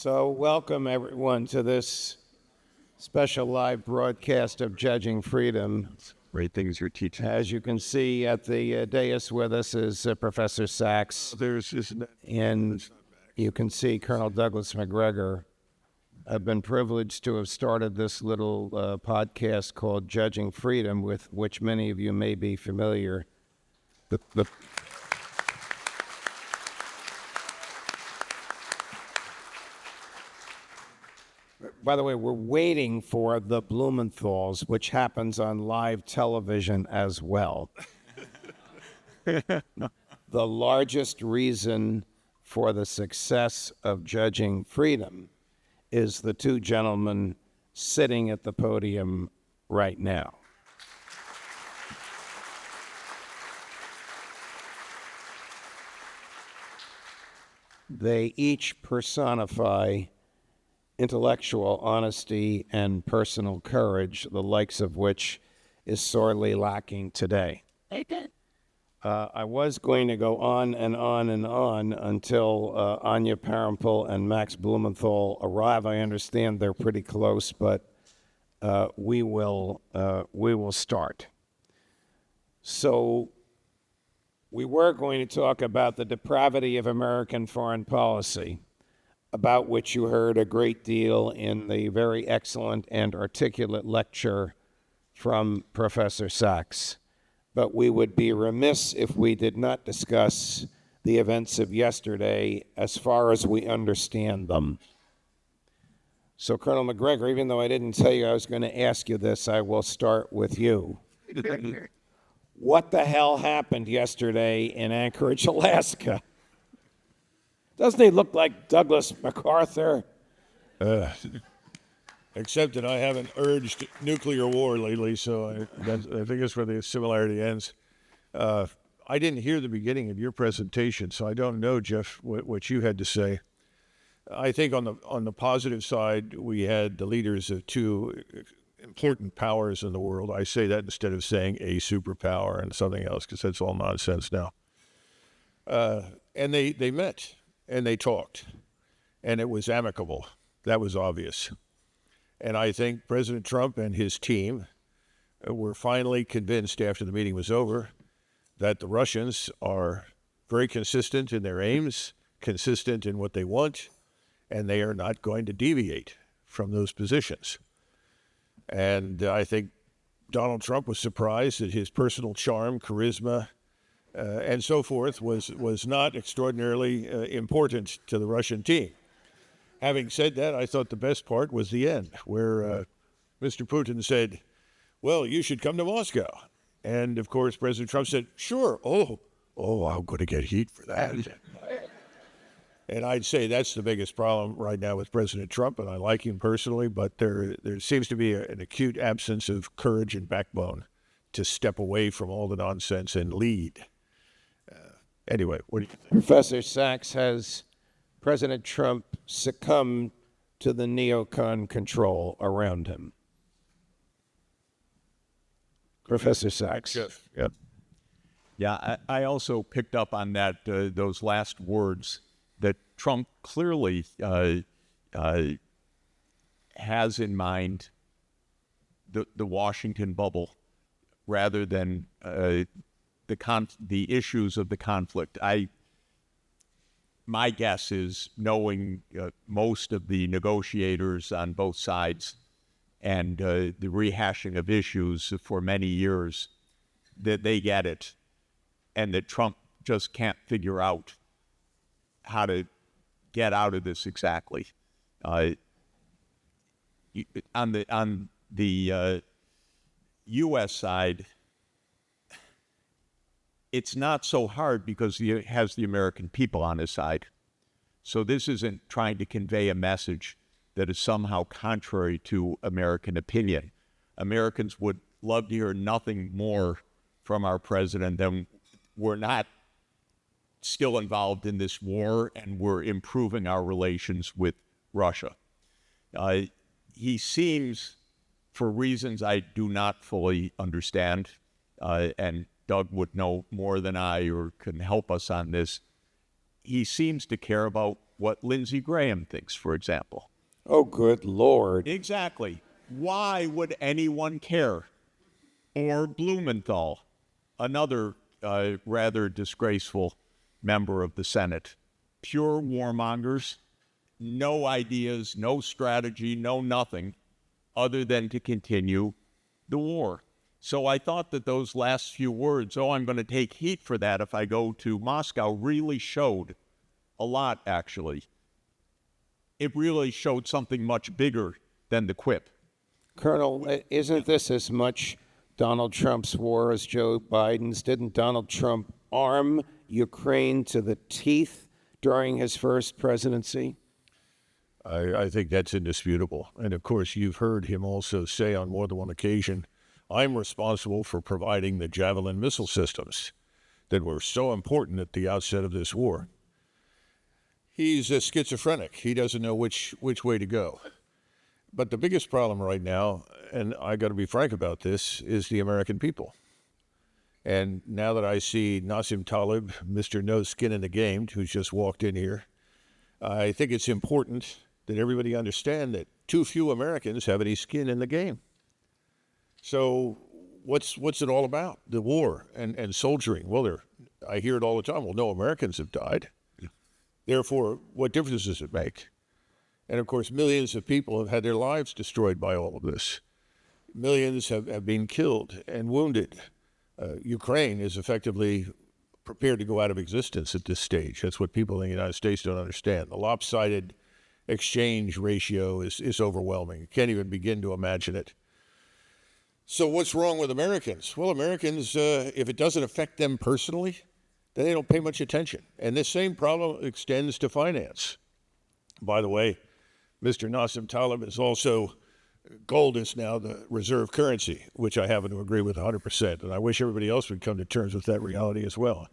So welcome everyone to this special live broadcast of Judging Freedom. Great things you're teaching. As you can see at the dais with us is Professor Sachs, and you can see Colonel Douglas Macgregor. I've been privileged to have started this little podcast called Judging Freedom, with which many of you may be familiar. By the way, we're waiting for the Blumenthals, which happens on live television as well. The largest reason for the success of Judging Freedom is the two gentlemen sitting at the podium right now. They each personify intellectual honesty and personal courage, the likes of which is sorely lacking today. I was going to go on and on and on until Anya Parampil and Max Blumenthal arrive. I understand they're pretty close, but we will start. So we were going to talk about the depravity of American foreign policy, about which you heard a great deal in the very excellent and articulate lecture from Professor Sachs. But we would be remiss if we did not discuss the events of yesterday as far as we understand them. So, Colonel Macgregor, even though I didn't tell you I was going to ask you this, I will start with you. What the hell happened yesterday in Anchorage, Alaska? Doesn't he look like Douglas MacArthur? Except that I haven't urged nuclear war lately, so I think that's where the similarity ends. I didn't hear the beginning of your presentation, so I don't know, Jeff, what you had to say. I think on the positive side, we had the leaders of two important powers in the world. I say that instead of saying a superpower and something else, because that's all nonsense now. And they met. And they talked, and it was amicable. That was obvious. And I think President Trump and his team were finally convinced after the meeting was over that the Russians are very consistent in their aims, consistent in what they want, and they are not going to deviate from those positions. And I think Donald Trump was surprised that his personal charm, charisma, and so forth was not extraordinarily important to the Russian team. Having said that, I thought the best part was the end, where Mr. Putin said, well, you should come to Moscow. And, of course, President Trump said, sure, oh, I'm going to get heat for that. And I'd say that's the biggest problem right now with President Trump, and I like him personally, but there seems to be an acute absence of courage and backbone to step away from all the nonsense and lead. Anyway, what do you think? Professor Sachs, has President Trump succumbed to the neocon control around him? Professor Sachs. Jeff. Yep. Yeah, I also picked up on that, those last words, that Trump clearly has in mind the Washington bubble rather than the issues of the conflict. My guess is, knowing most of the negotiators on both sides and the rehashing of issues for many years, that they get it, and that Trump just can't figure out how to get out of this exactly. On the U.S. side, it's not so hard because he has the American people on his side. So this isn't trying to convey a message that is somehow contrary to American opinion. Americans would love to hear nothing more from our president than we're not still involved in this war and we're improving our relations with Russia. He seems, for reasons I do not fully understand, and Doug would know more than I or can help us on this, he seems to care about what Lindsey Graham thinks, for example. Oh, good Lord. Exactly. Why would anyone care? Or Blumenthal, another rather disgraceful member of the Senate. Pure warmongers, no ideas, no strategy, no nothing other than to continue the war. So I thought that those last few words, oh, I'm going to take heat for that if I go to Moscow, really showed a lot, actually. It really showed something much bigger than the quip. Colonel, isn't this as much Donald Trump's war as Joe Biden's? Didn't Donald Trump arm Ukraine to the teeth during his first presidency? I think that's indisputable. And of course, you've heard him also say on more than one occasion, I'm responsible for providing the Javelin missile systems that were so important at the outset of this war. He's a schizophrenic. He doesn't know which way to go. But the biggest problem right now, and I got to be frank about this, is the American people. And now that I see Nassim Taleb, Mr. No Skin in the Game, who's just walked in here, I think it's important that everybody understand that too few Americans have any skin in the game. So what's it all about? The war and soldiering. Well, I hear it all the time. Well, no Americans have died. Yeah. Therefore, what difference does it make? And of course, millions of people have had their lives destroyed by all of this. Millions have been killed and wounded. Ukraine is effectively prepared to go out of existence at this stage. That's what people in the United States don't understand. The lopsided exchange ratio is overwhelming. You can't even begin to imagine it. So what's wrong with Americans? Well, Americans, if it doesn't affect them personally, then they don't pay much attention. And this same problem extends to finance. By the way, Mr. Nassim Taleb is also, gold is now the reserve currency, which I happen to agree with 100%. And I wish everybody else would come to terms with that reality as well.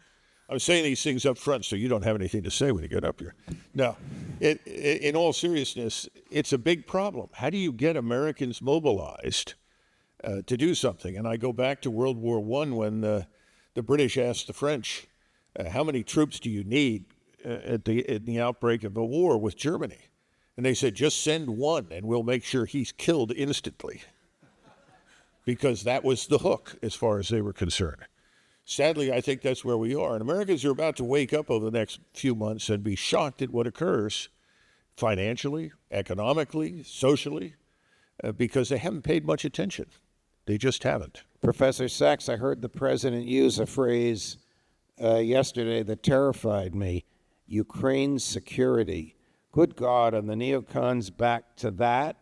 I'm saying these things up front so you don't have anything to say when you get up here. Now, in all seriousness, it's a big problem. How do you get Americans mobilized to do something? And I go back to World War I when the British asked the French, how many troops do you need in the outbreak of a war with Germany? And they said, just send one and we'll make sure he's killed instantly. Because that was the hook as far as they were concerned. Sadly, I think that's where we are. And Americans are about to wake up over the next few months and be shocked at what occurs financially, economically, socially, because they haven't paid much attention. They just haven't. Professor Sachs, I heard the president use a phrase yesterday that terrified me: Ukraine's security. Good God, are the neocons back to that,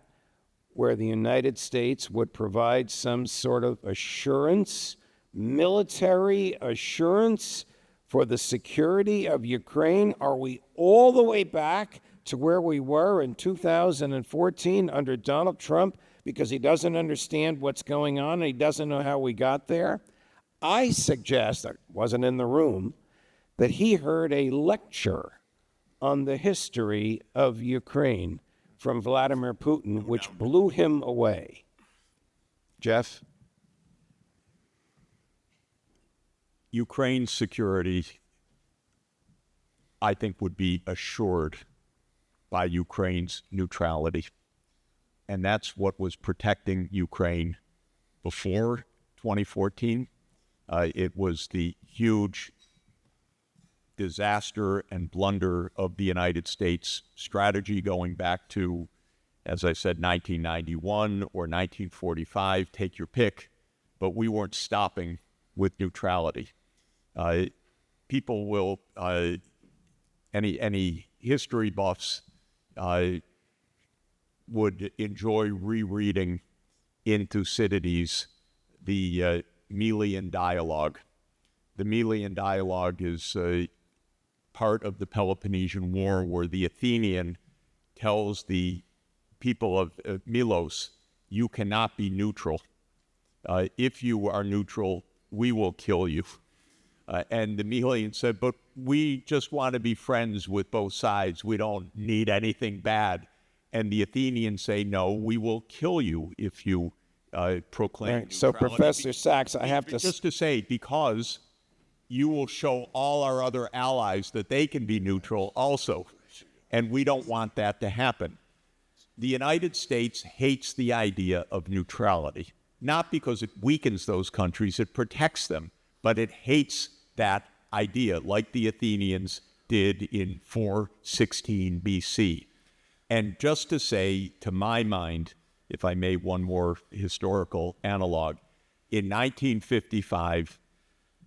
where the United States would provide some sort of assurance, military assurance for the security of Ukraine? Are we all the way back to where we were in 2014 under Donald Trump because he doesn't understand what's going on and he doesn't know how we got there? I suggest, I wasn't in the room, that he heard a lecture on the history of Ukraine from Vladimir Putin, which blew him away. Jeff? Ukraine's security, I think, would be assured by Ukraine's neutrality. And that's what was protecting Ukraine before 2014. It was the huge disaster and blunder of the United States strategy going back to, as I said, 1991 or 1945, take your pick, but we weren't stopping with neutrality. People will, any history buffs would enjoy rereading in Thucydides the Melian dialogue. The Melian dialogue is part of the Peloponnesian War where the Athenian tells the people of Milos, you cannot be neutral. If you are neutral, we will kill you. And the Melian said, but we just want to be friends with both sides. We don't need anything bad. And the Athenians say, no, we will kill you if you proclaim Right. So, neutrality. Professor Sachs, I have to... Just to say, because you will show all our other allies that they can be neutral also. and we don't want that to happen. The United States hates the idea of neutrality, not because it weakens those countries, it protects them, but it hates that idea, like the Athenians did in 416 BC. And just to say, to my mind, if I may, one more historical analog, in 1955,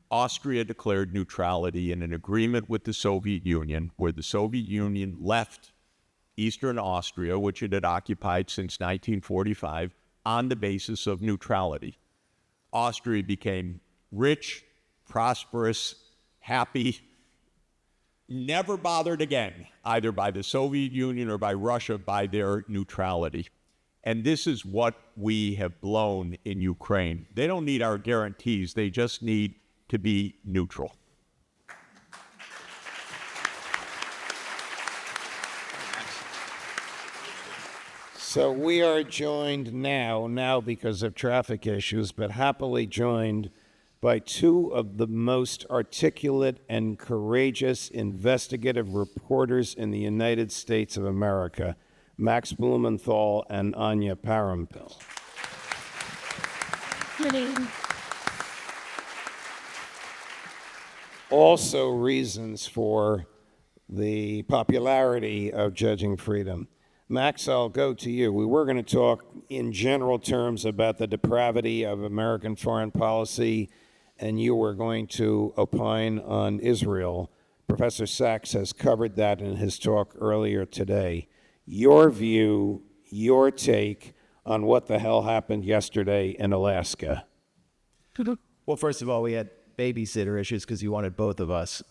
Austria declared neutrality in an agreement with the Soviet Union, where the Soviet Union left Eastern Austria, which it had occupied since 1945, on the basis of neutrality. Austria became rich, prosperous, happy, never bothered again, either by the Soviet Union or by Russia, by their neutrality. And this is what we have blown in Ukraine. They don't need our guarantees. They just need to be neutral. So we are joined now because of traffic issues, but happily joined by two of the most articulate and courageous investigative reporters in the United States of America, Max Blumenthal and Anya Parampil. Good evening. Also reasons for the popularity of Judging Freedom. Max, I'll go to you. We were going to talk in general terms about the depravity of American foreign policy, and you were going to opine on Israel. Professor Sachs has covered that in his talk earlier today. Your view, your take on what the hell happened yesterday in Alaska. Well, first of all, we had babysitter issues because you wanted both of us.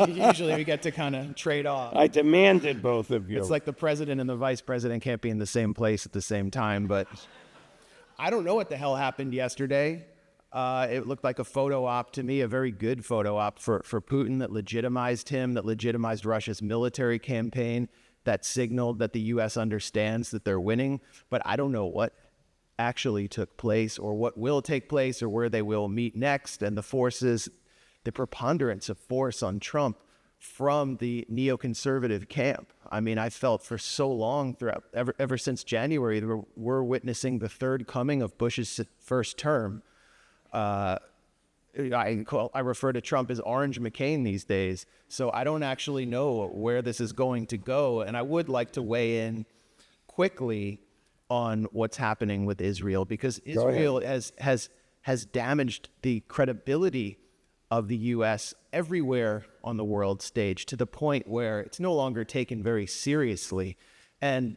Usually we get to kind of trade off. I demanded both of you. It's like the president and the vice president can't be in the same place at the same time, but I don't know what the hell happened yesterday. It looked like a photo op to me, a very good photo op for Putin that legitimized him, that legitimized Russia's military campaign, that signaled that the U.S. understands that they're winning. But I don't know what actually took place or what will take place or where they will meet next. And the forces, the preponderance of force on Trump from the neoconservative camp. I mean, I felt for so long throughout, ever since January, we're witnessing the third coming of Bush's first term. I refer to Trump as Orange McCain these days. So I don't actually know where this is going to go. And I would like to weigh in quickly on what's happening with Israel, because Israel has damaged the credibility of the U.S. everywhere on the world stage, to the point where it's no longer taken very seriously, and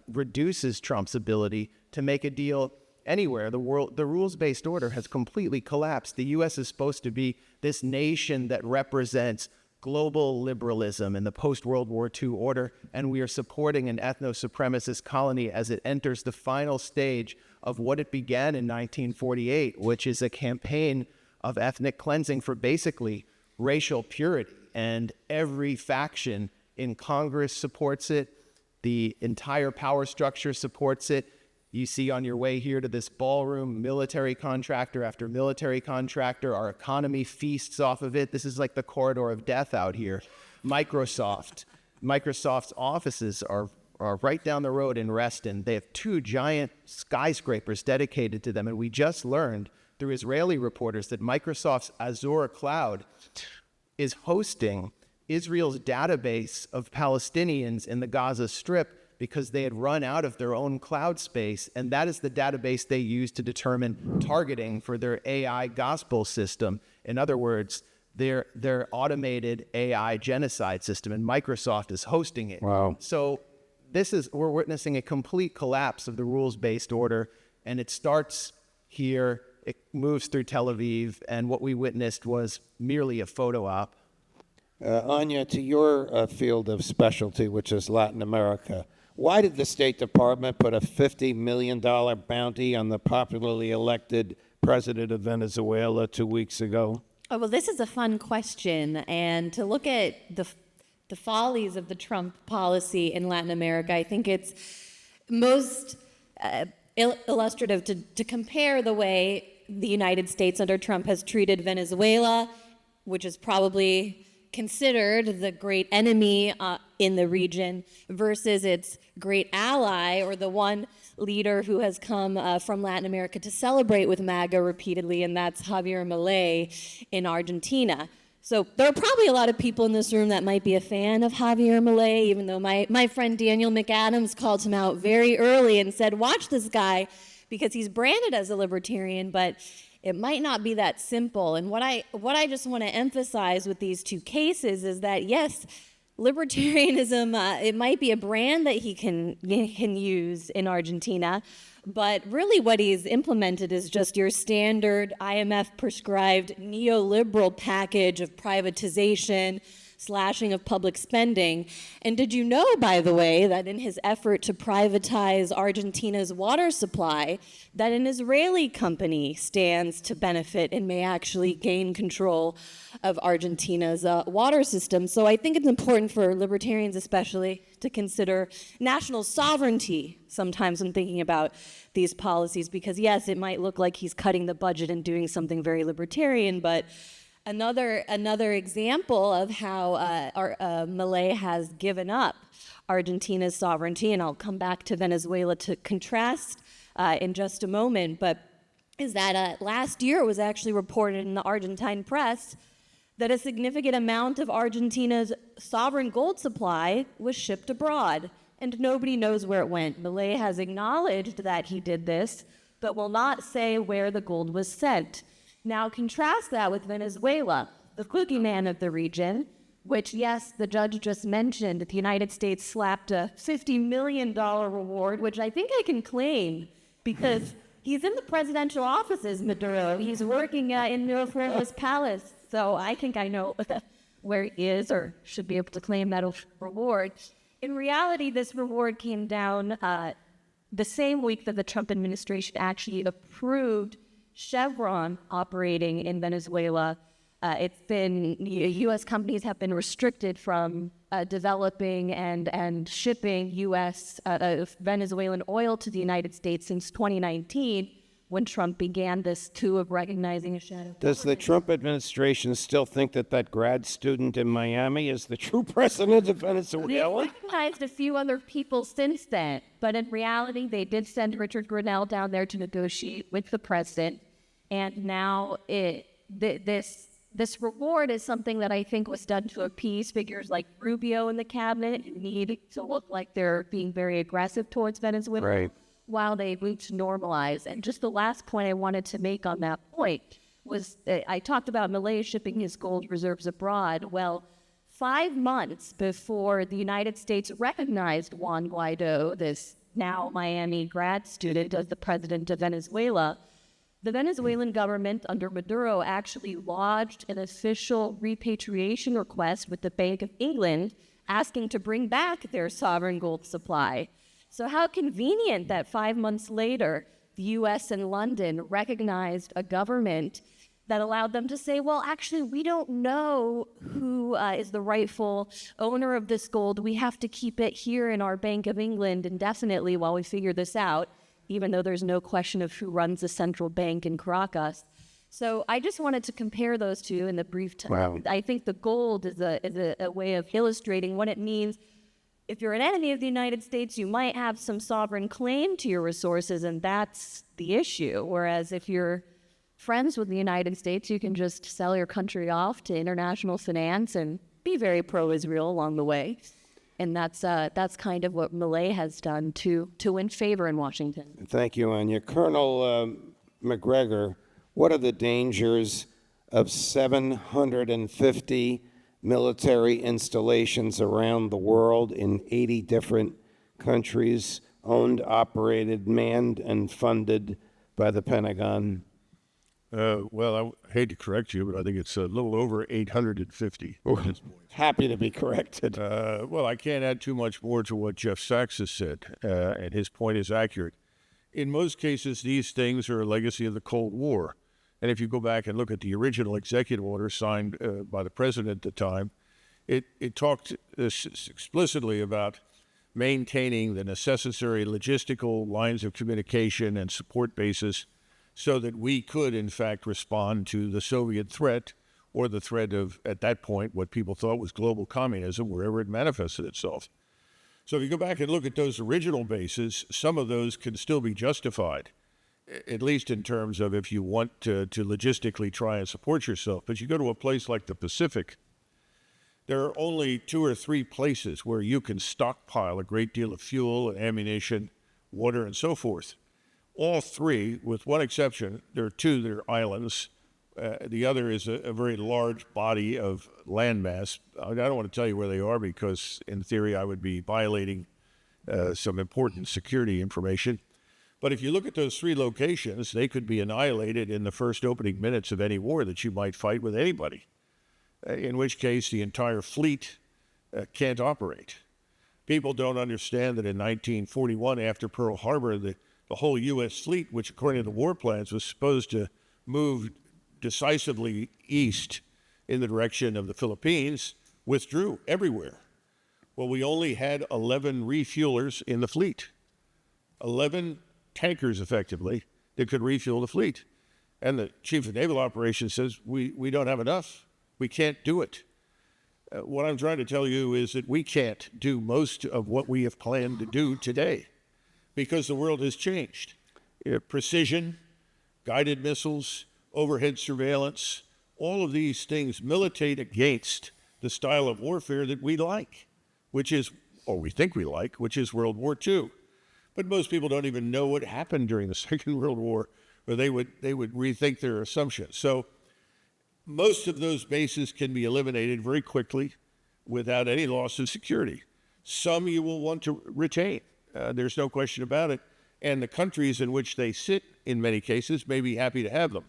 reduces Trump's ability to make a deal anywhere. The rules-based order has completely collapsed. The U.S. is supposed to be this nation that represents global liberalism and the post-World War II order, and we are supporting an ethno-supremacist colony as it enters the final stage of what it began in 1948, which is a campaign of ethnic cleansing for basically racial purity. And every faction in Congress supports it. The entire power structure supports it. You see on your way here to this ballroom, military contractor after military contractor. Our economy feasts off of it. This is like the corridor of death out here. Microsoft's offices are right down the road in Reston. They have 2 giant skyscrapers dedicated to them. And we just learned through Israeli reporters that Microsoft's Azure cloud is hosting Israel's database of Palestinians in the Gaza Strip, because they had run out of their own cloud space, and that is the database they use to determine targeting for their AI gospel system. In other words, their automated AI genocide system, and Microsoft is hosting it. Wow. So we're witnessing a complete collapse of the rules-based order, and it starts here, it moves through Tel Aviv, and what we witnessed was merely a photo op. Anya, to your field of specialty, which is Latin America, why did the State Department put a $50 million bounty on the popularly elected president of Venezuela 2 weeks ago? Oh, well, this is a fun question. And to look at the follies of the Trump policy in Latin America, I think it's most illustrative to compare the way the United States under Trump has treated Venezuela, which is probably considered the great enemy in the region versus its great ally, or the one leader who has come from Latin America to celebrate with MAGA repeatedly, and that's Javier Milei in Argentina. So there are probably a lot of people in this room that might be a fan of Javier Milei, even though my friend Daniel McAdams called him out very early and said, watch this guy, because he's branded as a libertarian, but it might not be that simple. And what I just want to emphasize with these two cases is that, yes, libertarianism, it might be a brand that he can use in Argentina, but really what he's implemented is just your standard IMF-prescribed neoliberal package of privatization, slashing of public spending. And did you know, by the way, that in his effort to privatize Argentina's water supply, that an Israeli company stands to benefit and may actually gain control of Argentina's water system? So I think it's important for libertarians especially to consider national sovereignty sometimes when thinking about these policies, because yes, it might look like he's cutting the budget and doing something very libertarian, but another example of how Milei has given up Argentina's sovereignty, and I'll come back to Venezuela to contrast in just a moment, but is that last year it was actually reported in the Argentine press that a significant amount of Argentina's sovereign gold supply was shipped abroad, and nobody knows where it went. Milei has acknowledged that he did this, but will not say where the gold was sent. Now contrast that with Venezuela, the boogeyman of the region, which, yes, the judge just mentioned, the United States slapped a $50 million reward, which I think I can claim because he's in the presidential offices, Maduro. He's working in Miraflores Palace, so I think I know where he is or should be able to claim that reward. In reality, this reward came down the same week that the Trump administration actually approved Chevron operating in Venezuela. It's been, U.S. companies have been restricted from developing and shipping U.S. Venezuelan oil to the United States since 2019, when Trump began this coup of recognizing a shadow. Does the Trump administration still think that that grad student in Miami is the true president of Venezuela? They've recognized a few other people since then, but in reality, they did send Richard Grenell down there to negotiate with the president, and now this reward is something that I think was done to appease figures like Rubio in the cabinet who need to look like they're being very aggressive towards Venezuela. Right. While they move to normalize. And just the last point I wanted to make on that point was I talked about Milei shipping his gold reserves abroad. Well, 5 months before the United States recognized Juan Guaido, this now Miami grad student, as the president of Venezuela, the Venezuelan government under Maduro actually lodged an official repatriation request with the Bank of England asking to bring back their sovereign gold supply. So how convenient that 5 months later, the U.S. and London recognized a government that allowed them to say, well, actually, we don't know who is the rightful owner of this gold. We have to keep it here in our Bank of England indefinitely while we figure this out, even though there's no question of who runs the central bank in Caracas. So I just wanted to compare those two in the brief time. Wow. I think the gold is a way of illustrating what it means. If you're an enemy of the United States, you might have some sovereign claim to your resources, and that's the issue. Whereas if you're friends with the United States, you can just sell your country off to international finance and be very pro-Israel along the way. And that's kind of what Milei has done to win favor in Washington. Thank you, Anya. Colonel Macgregor, what are the dangers of 750 military installations around the world in 80 different countries, owned, operated, manned, and funded by the Pentagon? Well, I hate to correct you, but I think it's a little over 850 at this point. Happy to be corrected. Well, I can't add too much more to what Jeff Sachs has said, and his point is accurate. In most cases, these things are a legacy of the Cold War. And if you go back and look at the original executive order signed by the president at the time, it talked explicitly about maintaining the necessary logistical lines of communication and support bases so that we could, in fact, respond to the Soviet threat or the threat of, at that point, what people thought was global communism, wherever it manifested itself. So if you go back and look at those original bases, some of those can still be justified, at least in terms of if you want to logistically try and support yourself. But you go to a place like the Pacific, there are only 2 or 3 places where you can stockpile a great deal of fuel and ammunition, water, and so forth. All 3, with one exception, there are 2 that are islands. The other is a very large body of landmass. I don't want to tell you where they are because, in theory, I would be violating some important security information. But if you look at those 3 locations, they could be annihilated in the first opening minutes of any war that you might fight with anybody, in which case the entire fleet can't operate. People don't understand that in 1941, after Pearl Harbor, the whole U.S. fleet, which according to the war plans was supposed to move decisively east in the direction of the Philippines, withdrew everywhere. Well, we only had 11 refuelers in the fleet, 11 tankers effectively that could refuel the fleet. And the chief of naval operations says, we don't have enough. We can't do it. What I'm trying to tell you is that we can't do most of what we have planned to do today because the world has changed. Precision, guided missiles, overhead surveillance, all of these things militate against the style of warfare that we like, which is, or we think we like, which is World War II. But most people don't even know what happened during the Second World War, or they would rethink their assumptions. So most of those bases can be eliminated very quickly without any loss of security. Some you will want to retain. There's no question about it. And the countries in which they sit, in many cases, may be happy to have them.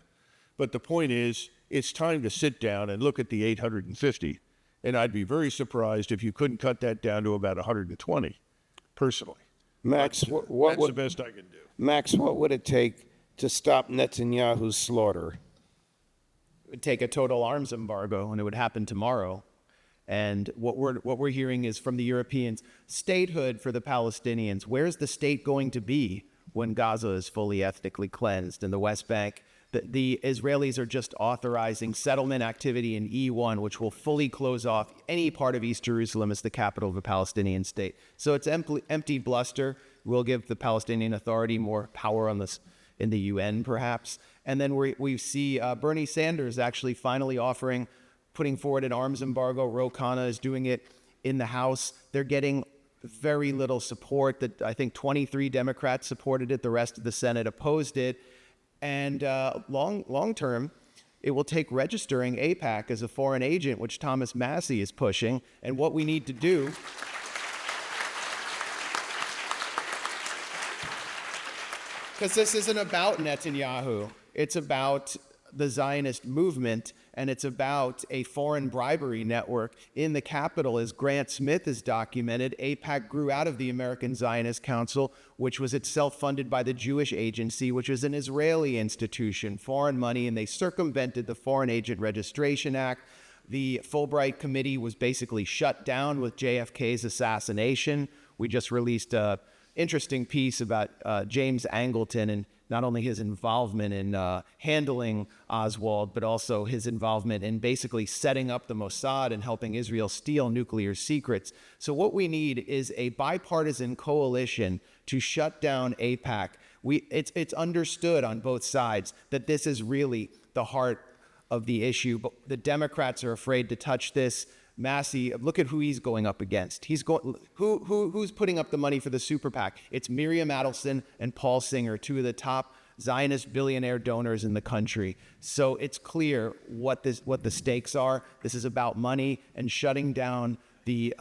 But the point is, it's time to sit down and look at the 850. And I'd be very surprised if you couldn't cut that down to about 120, personally. Max, That's what the would best I can do. Max, what would it take to stop Netanyahu's slaughter? It would take a total arms embargo, and it would happen tomorrow. And what we're hearing is from the Europeans, statehood for the Palestinians. Where's the state going to be when Gaza is fully ethnically cleansed and the West Bank? The Israelis are just authorizing settlement activity in E1, which will fully close off any part of East Jerusalem as the capital of a Palestinian state. So it's empty bluster. We'll give the Palestinian Authority more power on this in the UN, perhaps. And then we see Bernie Sanders actually finally putting forward an arms embargo. Ro Khanna is doing it in the House. They're getting very little support. That I think 23 Democrats supported it. The rest of the Senate opposed it. And long term, it will take registering AIPAC as a foreign agent, which Thomas Massie is pushing. And what we need to do, because this isn't about Netanyahu, it's about the Zionist movement, and it's about a foreign bribery network in the capital. As Grant Smith has documented, AIPAC grew out of the American Zionist Council, which was itself funded by the Jewish Agency, which is an Israeli institution, foreign money, and they circumvented the Foreign Agent Registration Act. The Fulbright Committee was basically shut down with JFK's assassination. We just released an interesting piece about James Angleton and not only his involvement in handling Oswald, but also his involvement in basically setting up the Mossad and helping Israel steal nuclear secrets. So what we need is a bipartisan coalition to shut down AIPAC. It's understood on both sides that this is really the heart of the issue, but the Democrats are afraid to touch this. Massie, look at who he's going up against. Who's putting up the money for the super PAC? It's Miriam Adelson and Paul Singer, 2 of the top Zionist billionaire donors in the country. So it's clear what the stakes are. This is about money and shutting down the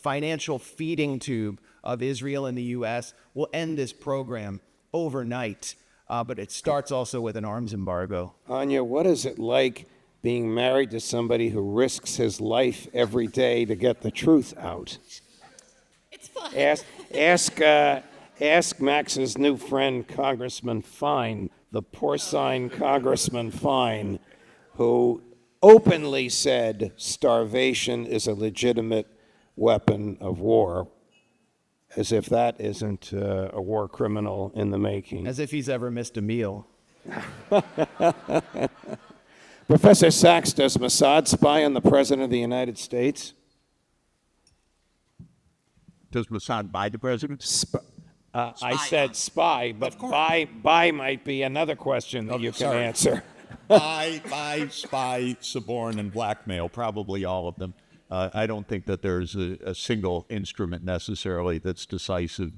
financial feeding tube of Israel and the U.S. will end this program overnight. But it starts also with an arms embargo. Anya, what is it like being married to somebody who risks his life every day to get the truth out? It's fun. Ask Max's new friend, Congressman Fine, the porcine Congressman Fine, who openly said starvation is a legitimate weapon of war, as if that isn't a war criminal in the making. As if he's ever missed a meal. Professor Sachs, does Mossad spy on the President of the United States? Does Mossad buy the president? I said spy, but buy might be another question that you can sorry. answer. Buy, spy, suborn, and blackmail, probably all of them. I don't think that there's a single instrument necessarily that's decisive.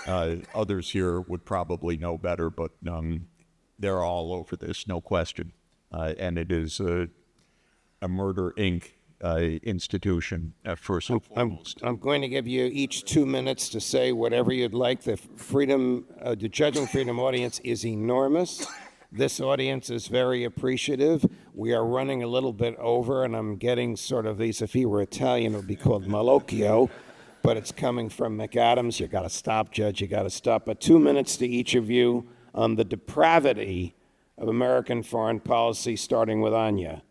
Others here would probably know better, but they're all over this, no question. And it is a Murder, Inc. Institution, first and foremost. I'm going to give you each 2 minutes to say whatever you'd like. The Judging Freedom audience is enormous. This audience is very appreciative. We are running a little bit over, and I'm getting sort of these, if he were Italian, it would be called malocchio, but it's coming from McAdams. You got to stop, Judge, you got to stop. But 2 minutes to each of you on the depravity of American foreign policy, starting with Anya.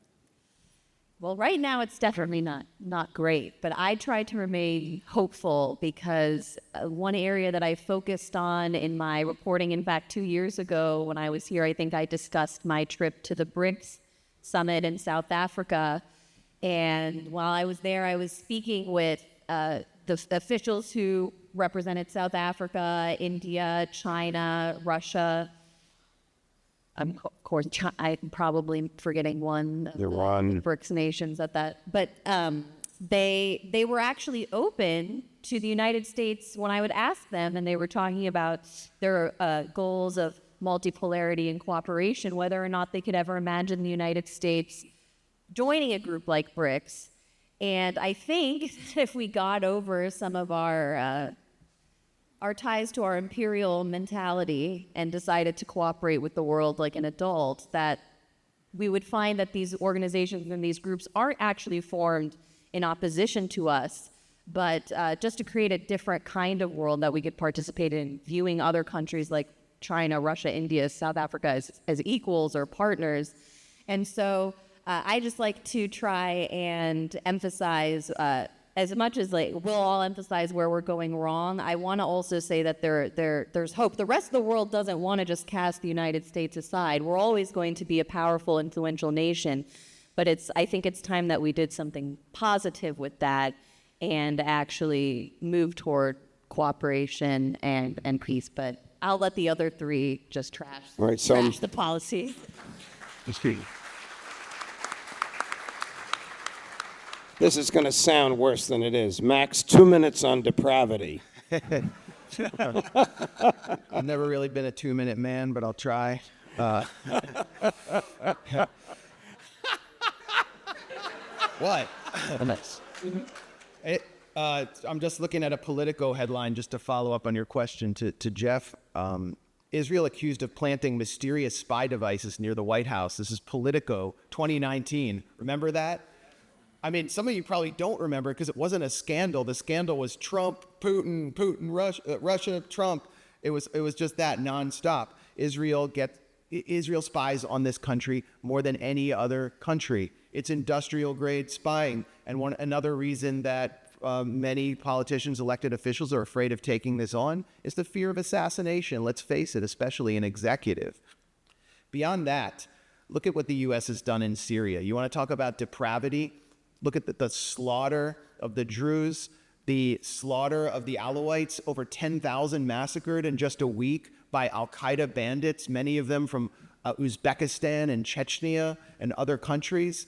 Well, right now it's definitely not great, but I try to remain hopeful because one area that I focused on in my reporting, in fact, 2 years ago when I was here, I think I discussed my trip to the BRICS summit in South Africa. And while I was there, I was speaking with the officials who represented South Africa, India, China, Russia. Of course, I'm probably forgetting one of Iran. the BRICS nations at that. But they were actually open to the United States when I would ask them, and they were talking about their goals of multipolarity and cooperation, whether or not they could ever imagine the United States joining a group like BRICS. And I think if we got over some of our ties to our imperial mentality and decided to cooperate with the world like an adult, that we would find that these organizations and these groups aren't actually formed in opposition to us, but just to create a different kind of world that we could participate in, viewing other countries like China, Russia, India, South Africa as equals or partners. And so I just like to try and emphasize as much as we'll all emphasize where we're going wrong, I want to also say that there's hope. The rest of the world doesn't want to just cast the United States aside. We're always going to be a powerful, influential nation, but I think it's time that we did something positive with that and actually move toward cooperation and peace. But I'll let the other three just trash the policy. This is going to sound worse than it is. Max, 2 minutes on depravity. I've never really been a 2-minute man, but I'll try. What? Nice. I'm just looking at a Politico headline just to follow up on your question to Jeff. Israel accused of planting mysterious spy devices near the White House. This is Politico 2019. Remember that? I mean, some of you probably don't remember because it wasn't a scandal. The scandal was Trump, Putin, Russia, Trump. It was just that nonstop. Israel spies on this country more than any other country. It's industrial grade spying. And another reason that many politicians, elected officials are afraid of taking this on is the fear of assassination. Let's face it, especially an executive. Beyond that, look at what the U.S. has done in Syria. You want to talk about depravity? Look at the slaughter of the Druze, the slaughter of the Alawites, over 10,000 massacred in just a week by al-Qaeda bandits, many of them from Uzbekistan and Chechnya and other countries.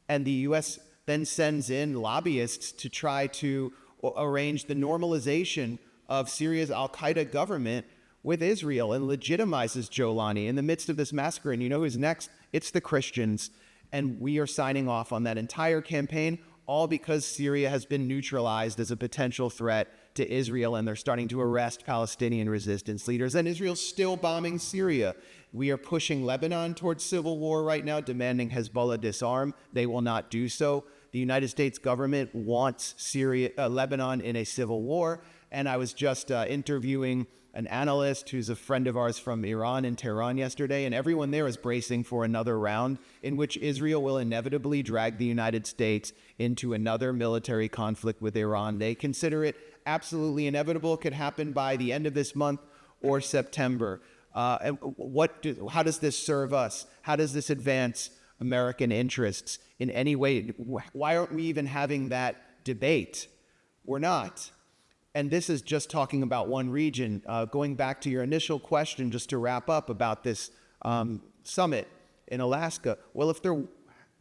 And the U.S. then sends in lobbyists to try to arrange the normalization of Syria's al-Qaeda government with Israel and legitimizes Jolani in the midst of this massacre. And you know who's next? It's the Christians. And we are signing off on that entire campaign, all because Syria has been neutralized as a potential threat to Israel, and they're starting to arrest Palestinian resistance leaders. And Israel's still bombing Syria. We are pushing Lebanon towards civil war right now, demanding Hezbollah disarm. They will not do so. The United States government wants Lebanon in a civil war. And I was just interviewing an analyst who's a friend of ours from Iran in Tehran yesterday, and everyone there is bracing for another round in which Israel will inevitably drag the United States into another military conflict with Iran. They consider it absolutely inevitable. It could happen by the end of this month or September. And how does this serve us? How does this advance American interests in any way. Why aren't we even having that debate? We're not. And this is just talking about one region. Going back to your initial question, just to wrap up about this summit in Alaska. Well,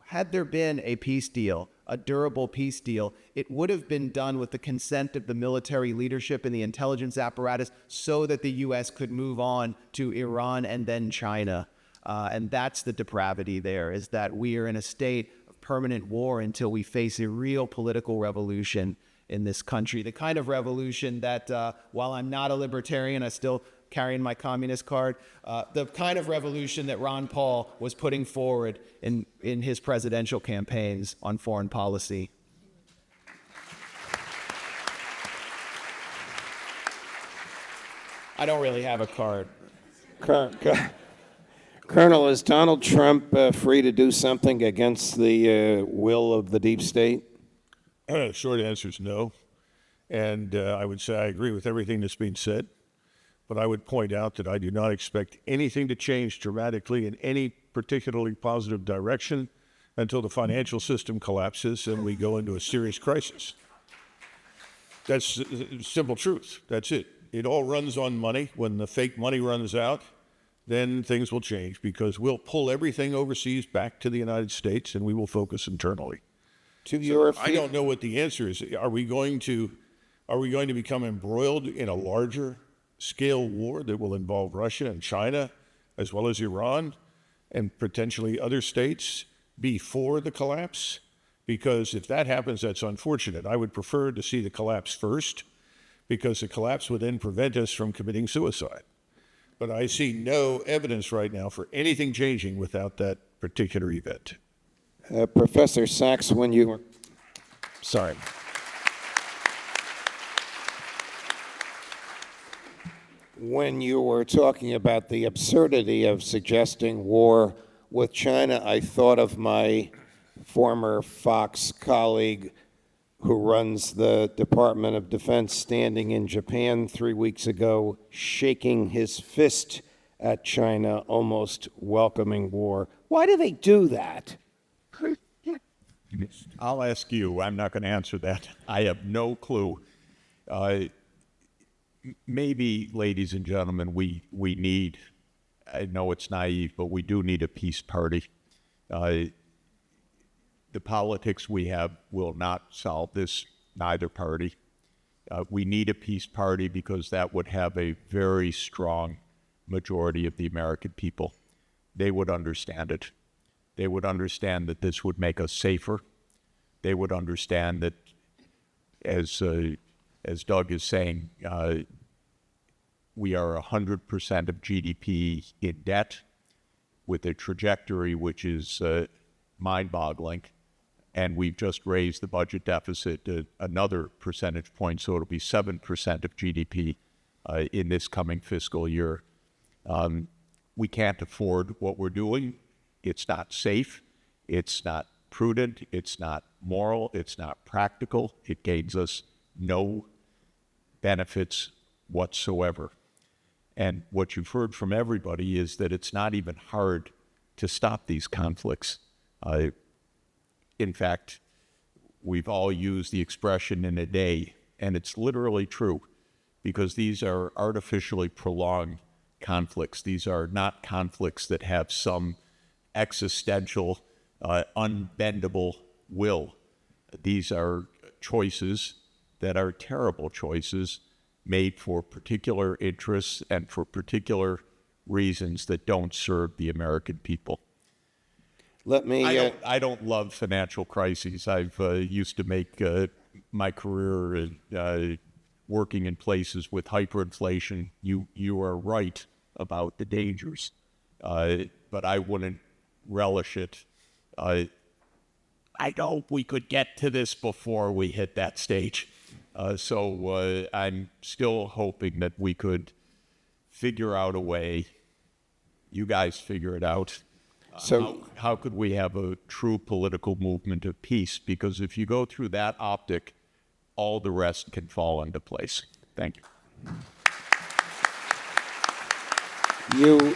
had there been a peace deal, a durable peace deal, it would have been done with the consent of the military leadership and the intelligence apparatus so that the U.S. could move on to Iran and then China. And that's the depravity there, is that we are in a state of permanent war until we face a real political revolution in this country. The kind of revolution that, while I'm not a libertarian, I still carrying my communist card, the kind of revolution that Ron Paul was putting forward in his presidential campaigns on foreign policy. I don't really have a card. Colonel, is Donald Trump free to do something against the will of the deep state? Short answer is no. And I would say I agree with everything that's been said. But I would point out that I do not expect anything to change dramatically in any particularly positive direction until the financial system collapses and we go into a serious crisis. That's the simple truth. That's it. It all runs on money. When the fake money runs out, then things will change because we'll pull everything overseas back to the United States and we will focus internally. I don't know what the answer is. Are we going to become embroiled in a larger scale war that will involve Russia and China, as well as Iran and potentially other states before the collapse? Because if that happens, that's unfortunate. I would prefer to see the collapse first, because the collapse would then prevent us from committing suicide. But I see no evidence right now for anything changing without that particular event. Professor Sachs, when you were... Sorry. When you were talking about the absurdity of suggesting war with China, I thought of my former Fox colleague who runs the Department of Defense standing in Japan 3 weeks ago, shaking his fist at China, almost welcoming war. Why do they do that? I'll ask you. I'm not going to answer that. I have no clue. Maybe, ladies and gentlemen, we need, I know it's naive, but we do need a peace party. The politics we have will not solve this, neither party. We need a peace party because that would have a very strong majority of the American people. They would understand it. They would understand that this would make us safer. They would understand that, as Doug is saying, we are 100% of GDP in debt with a trajectory which is mind-boggling. And we've just raised the budget deficit another percentage point, so it'll be 7% of GDP in this coming fiscal year. We can't afford what we're doing. It's not safe. It's not prudent. It's not moral. It's not practical. It gains us no benefits whatsoever. And what you've heard from everybody is that it's not even hard to stop these conflicts. In fact, we've all used the expression in a day, and it's literally true, because these are artificially prolonged conflicts. These are not conflicts that have some existential, unbendable will. These are choices that are terrible choices made for particular interests and for particular reasons that don't serve the American people. Let me... I don't love financial crises. I've used to make my career working in places with hyperinflation. You are right about the dangers, but I wouldn't relish it. I hope we could get to this before we hit that stage. So I'm still hoping that we could figure out a way. You guys figure it out. So how could we have a true political movement of peace? Because if you go through that optic, all the rest can fall into place. Thank you.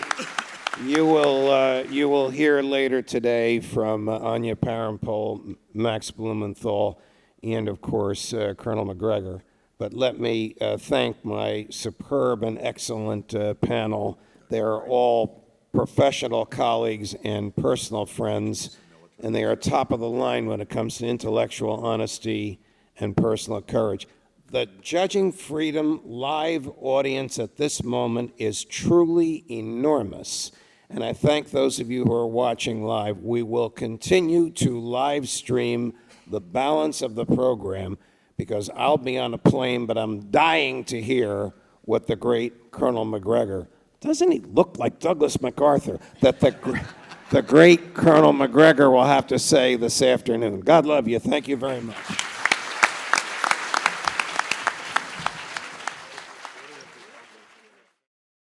You will hear later today from Anya Parampil, Max Blumenthal, and of course Colonel Macgregor. But let me thank my superb and excellent panel. They are all professional colleagues and personal friends, and they are top of the line when it comes to intellectual honesty and personal courage. The Judging Freedom live audience at this moment is truly enormous. And I thank those of you who are watching live. We will continue to live stream the balance of the program because I'll be on a plane, but I'm dying to hear what the great Colonel Macgregor, doesn't he look like Douglas MacArthur, that the great Colonel Macgregor will have to say this afternoon. God love you. Thank you very much.